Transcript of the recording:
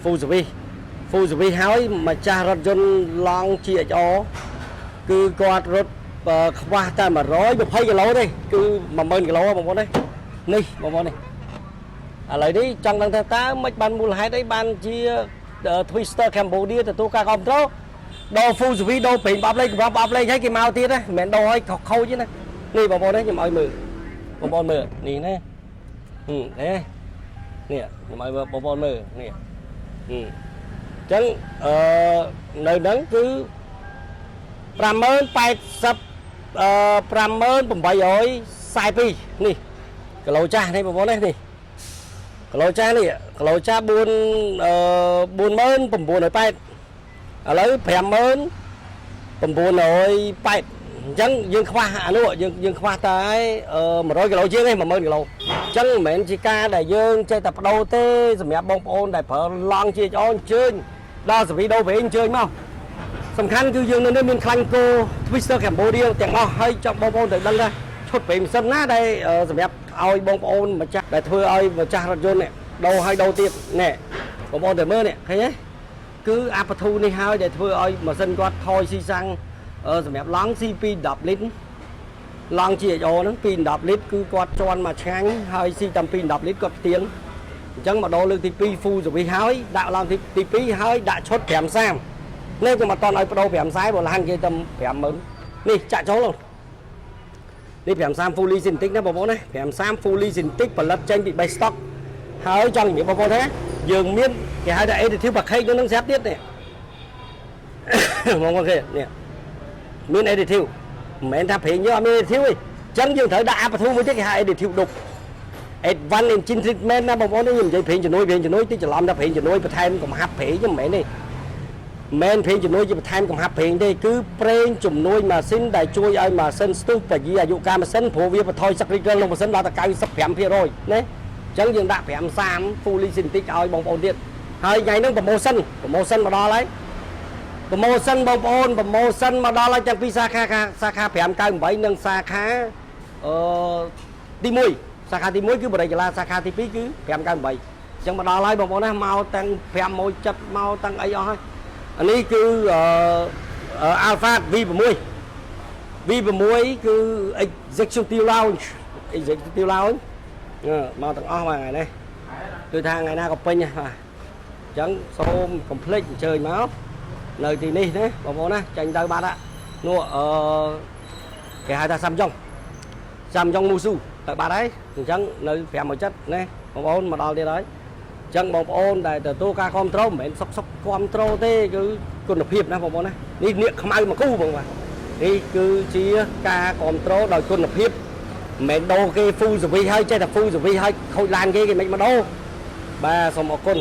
full service ហើយម្ចាស់រថយន្តឡង់ GHO គឺគាត់រត់ខ្វះតែ120គីឡូទេគឺ10000គីឡូបងប្អូននេះបងប្អូននេះឥឡូវនេះចង់ដឹងថាតើមិនបានមូលហេតុអីបានជា Twister Cambodia ទទួលការគ្រប់គ្រងដល់ full service ដល់ពេញបាប់លេខកំបបាប់លេខឲ្យគេមកទៀតណាមិនមែនដល់ឲ្យខូចទេណានេះបងប្អូននេះខ្ញុំឲ្យមើលបងប្អូនមើលនេះណានេះខ្ញុំឲ្យបងប្អូនមើលនេះអញ្ចឹងនៅហ្នឹងគឺ5842នេះគីឡូចាស់នេះបងប្អូននេះគីឡូចាស់នេះគីឡូចាស់49980ឥឡូវ50980អញ្ចឹងយើងខ្វះអានោះយើងខ្វះតែ100គីឡូជាងនេះ10000គីឡូអញ្ចឹងមិនមែនជាការដែលយើងចេះតែបដូរទេសម្រាប់បងប្អូនដែលប្រើឡង់ជាអញ្ជើញដល់សវីដូវិញអញ្ជើញមកសំខាន់គឺយើងនៅនេះមានខ្លាញ់គោ Twister Cambodia ទាំងអស់ហើយចង់បងប្អូនត្រូវដឹងថាឈុតប្រេងម៉ាស៊ីនណាដែលសម្រាប់ឲ្យបងប្អូនម្ចាស់ដែលធ្វើឲ្យម្ចាស់រថយន្តនេះដូរឲ្យដូរទៀតណែបងប្អូនទៅមើលនេះឃើញទេគឺអាបធូនេះហើយដែលធ្វើឲ្យម៉ាស៊ីនគាត់ថយស៊ីសាំងសម្រាប់ឡង់ C2 10លីត្រឡង់ GHO ហ្នឹង2 10លីត្រគឺគាត់ជន់មកឆ្ងាញ់ហើយស៊ីតាម2 10លីត្រគាត់ផ្ទៀងអញ្ចឹងមកដល់លើកទី2 full service ហើយដាក់ឡង់ទី2ហើយដាក់ឈុត530នេះខ្ញុំអត់តន់ឲ្យបដូរ540បើឡើងគេតែ50000នេះចាក់ចូលនេះ530 fully synthetic ណាបងប្អូនណា530 fully synthetic ផលិតចេញពី base stock ហើយចង់និយាយបងប្អូនថាយើងមានគេហៅថា additive package នឹងស្រាប់ទៀតនេះបងប្អូនគេនេះមាន additive មិនមែនថាប្រេងយើងអត់មាន additive ទេអញ្ចឹងយើងត្រូវដាក់អាបធូមួយទៀតគេហៅ additive ដុប advanced engine treatment ណាបងប្អូននេះខ្ញុំនិយាយប្រេងជំនួយតិចច្រឡំថាប្រេងជំនួយបន្ថែមកំហាប់ប្រេងchứមិនមែនទេមិនប្រេងជំនួយជាបន្ថែមកំហាប់ប្រេងទេគឺប្រេងជំនួយម៉ាស៊ីនដែលជួយឲ្យម៉ាស៊ីនស្ទុះពជាអាយុកាលម៉ាស៊ីនព្រោះវាបន្ថយសក្តិភាពក្នុងម៉ាស៊ីនដល់តែ 95% ណាអញ្ចឹងយើងដាក់530 fully synthetic ឲ្យបងប្អូនទៀតហើយថ្ងៃហ្នឹង promotion មកដល់ហើយ promotion បងប្អូន promotion មកដល់ហើយទាំងពីសាខា598និងសាខាទី1សាខាទី1គឺបរិយាកាសសាខាទី2គឺ598អញ្ចឹងមកដល់ហើយបងប្អូនណាមកទាំង517មកទាំងអីអស់ហើយអានេះគឺAlpha V6 គឺ Executive Lounge មកទាំងអស់មកថ្ងៃនេះគឺថាថ្ងៃណាក៏ពេញបាទអញ្ចឹងសូម complete អញ្ជើញមកនៅទីនេះណាបងប្អូនណាចាញ់ទៅបាត់នោះគេហៅថា Samyong Musu ទៅបាត់ហើយអញ្ចឹងនៅ517ណាបងប្អូនមកដល់ទៀតហើយអញ្ចឹងបងប្អូនដែលទទួលការគ្រប់គ្រងមិនមែនសុកគ្រប់គ្រងទេគឺគុណភាពណាបងប្អូនណានេះនៀកខ្មៅមកគូបងបាទនេះគឺជាការគ្រប់គ្រងដោយគុណភាពមិនមែនដូរគេ full service ហើយចេះតែ full service ហើយខូចឡានគេមិនមកដូរបាទសូមអរគុណ